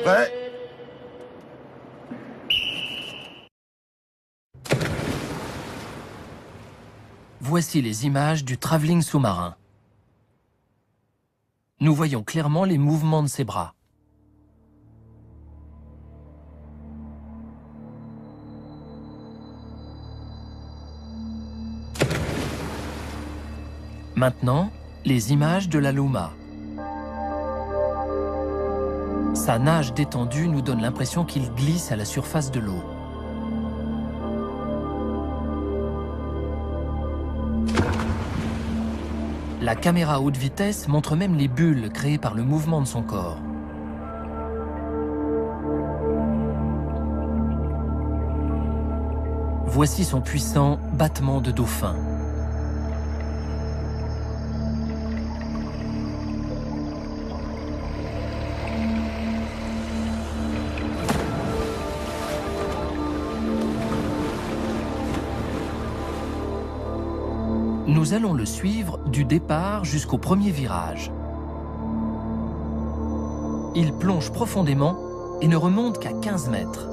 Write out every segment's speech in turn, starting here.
Prêt? Voici les images du travelling sous-marin. Nous voyons clairement les mouvements de ses bras. Maintenant, les images de l'Aluma. Sa nage détendue nous donne l'impression qu'il glisse à la surface de l'eau. La caméra haute vitesse montre même les bulles créées par le mouvement de son corps. Voici son puissant battement de dauphin. Nous allons le suivre du départ jusqu'au premier virage. Il plonge profondément et ne remonte qu'à 15 mètres.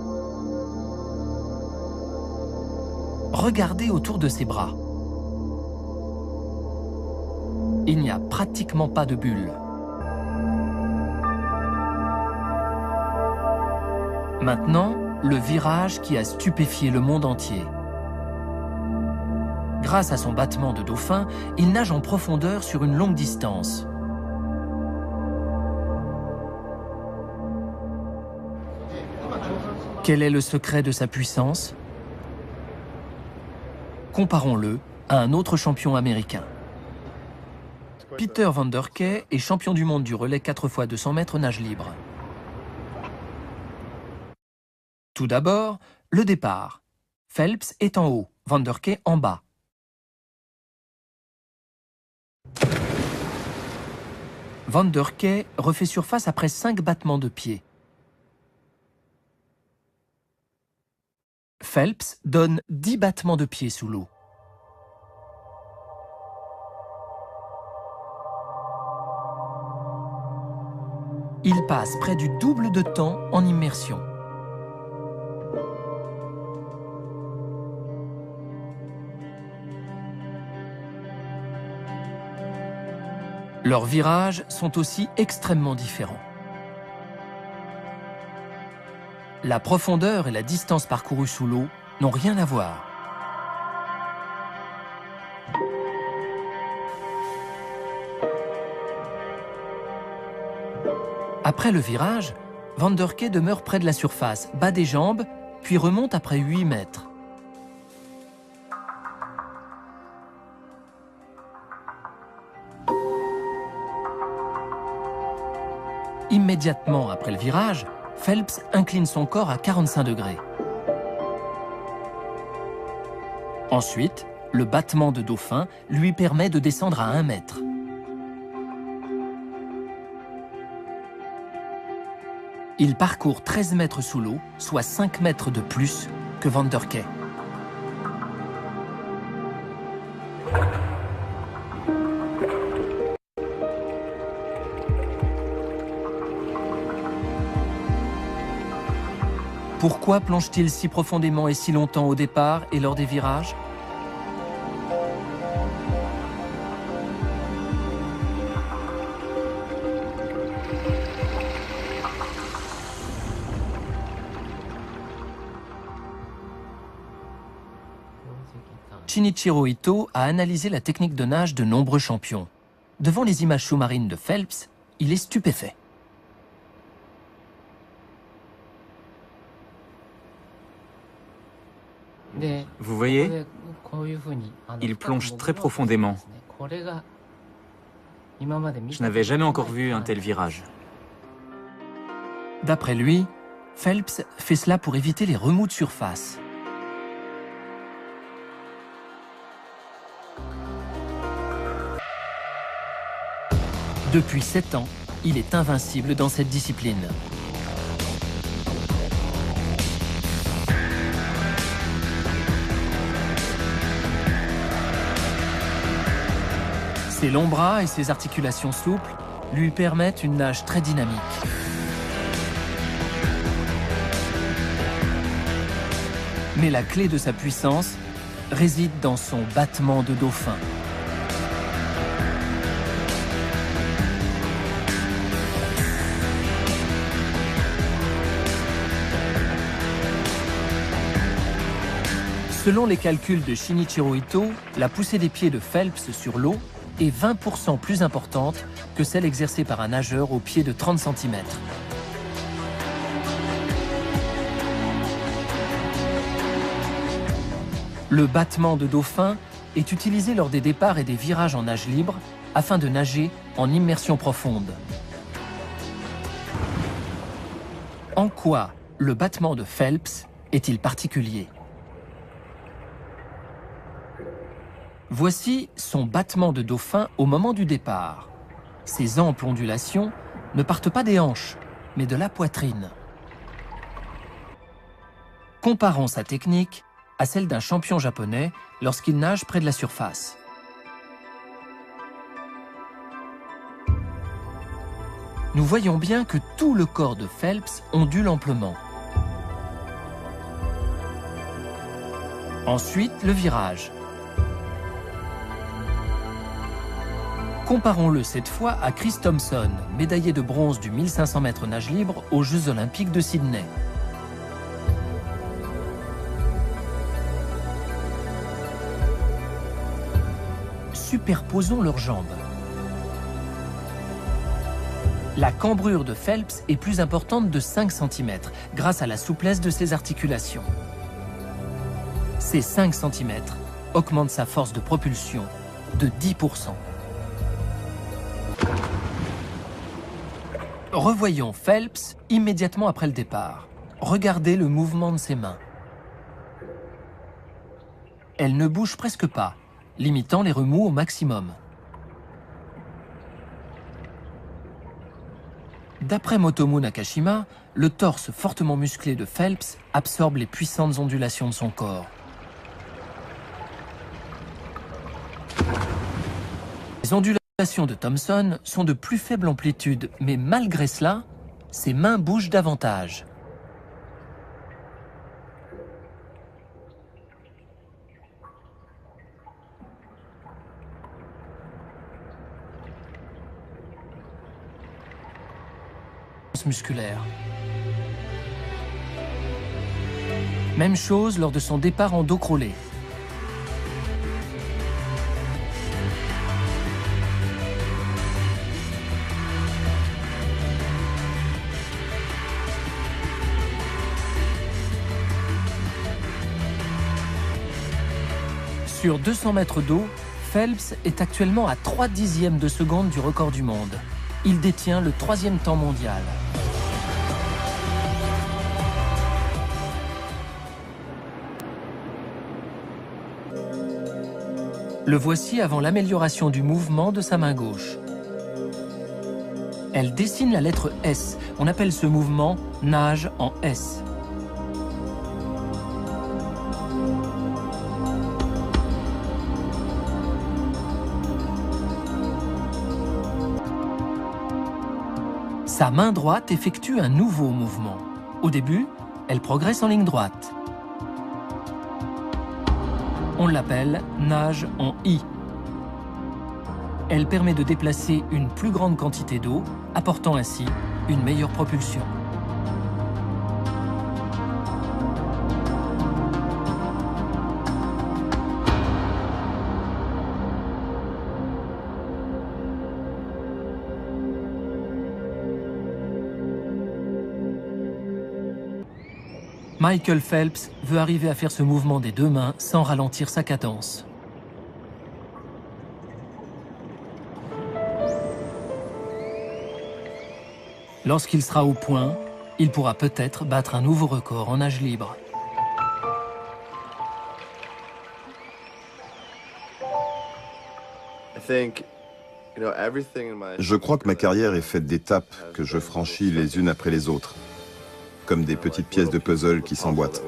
Regardez autour de ses bras. Il n'y a pratiquement pas de bulles. Maintenant, le virage qui a stupéfié le monde entier. Grâce à son battement de dauphin, il nage en profondeur sur une longue distance. Quel est le secret de sa puissance? Comparons-le à un autre champion américain. Peter Van Der Key est champion du monde du relais 4 x 200 mètres nage libre. Tout d'abord, le départ. Phelps est en haut, Van Der Key en bas. Van Der Key refait surface après 5 battements de pied. Phelps donne 10 battements de pied sous l'eau. Il passe près du double de temps en immersion. Leurs virages sont aussi extrêmement différents. La profondeur et la distance parcourue sous l'eau n'ont rien à voir. Après le virage, Van Der Key demeure près de la surface, bat des jambes, puis remonte après 8 mètres. Immédiatement après le virage, Phelps incline son corps à 45 degrés. Ensuite, le battement de dauphin lui permet de descendre à 1 mètre. Il parcourt 13 mètres sous l'eau, soit 5 mètres de plus que Van Der Key. Pourquoi plonge-t-il si profondément et si longtemps au départ et lors des virages? Shinichiro Ito a analysé la technique de nage de nombreux champions. Devant les images sous-marines de Phelps, il est stupéfait. Vous voyez, il plonge très profondément. Je n'avais jamais encore vu un tel virage. D'après lui, Phelps fait cela pour éviter les remous de surface. Depuis 7 ans, il est invincible dans cette discipline. Ses longs bras et ses articulations souples lui permettent une nage très dynamique. Mais la clé de sa puissance réside dans son battement de dauphin. Selon les calculs de Shinichiro Ito, la poussée des pieds de Phelps sur l'eau est 20% plus importante que celle exercée par un nageur au pied de 30 cm. Le battement de dauphin est utilisé lors des départs et des virages en nage libre afin de nager en immersion profonde. En quoi le battement de Phelps est-il particulier ? Voici son battement de dauphin au moment du départ. Ses amples ondulations ne partent pas des hanches, mais de la poitrine. Comparons sa technique à celle d'un champion japonais lorsqu'il nage près de la surface. Nous voyons bien que tout le corps de Phelps ondule amplement. Ensuite, le virage. Comparons-le cette fois à Chris Thompson, médaillé de bronze du 1500 mètres nage libre aux Jeux Olympiques de Sydney. Superposons leurs jambes. La cambrure de Phelps est plus importante de 5 cm grâce à la souplesse de ses articulations. Ces 5 cm augmentent sa force de propulsion de 10%. Revoyons Phelps immédiatement après le départ. Regardez le mouvement de ses mains. Elles ne bougent presque pas, limitant les remous au maximum. D'après Motomu Nakashima, le torse fortement musclé de Phelps absorbe les puissantes ondulations de son corps. Les ondulations de Thompson sont de plus faible amplitude, mais malgré cela, ses mains bougent davantage. Musculaire. Même chose lors de son départ en dos crawlé. Sur 200 mètres d'eau, Phelps est actuellement à 3/10 de seconde du record du monde. Il détient le 3e temps mondial. Le voici avant l'amélioration du mouvement de sa main gauche. Elle dessine la lettre S. On appelle ce mouvement nage en S. Sa main droite effectue un nouveau mouvement. Au début, elle progresse en ligne droite. On l'appelle nage en I. Elle permet de déplacer une plus grande quantité d'eau, apportant ainsi une meilleure propulsion. Michael Phelps veut arriver à faire ce mouvement des deux mains sans ralentir sa cadence. Lorsqu'il sera au point, il pourra peut-être battre un nouveau record en nage libre. Je crois que ma carrière est faite d'étapes que je franchis les unes après les autres, comme des petites pièces de puzzle qui s'emboîtent.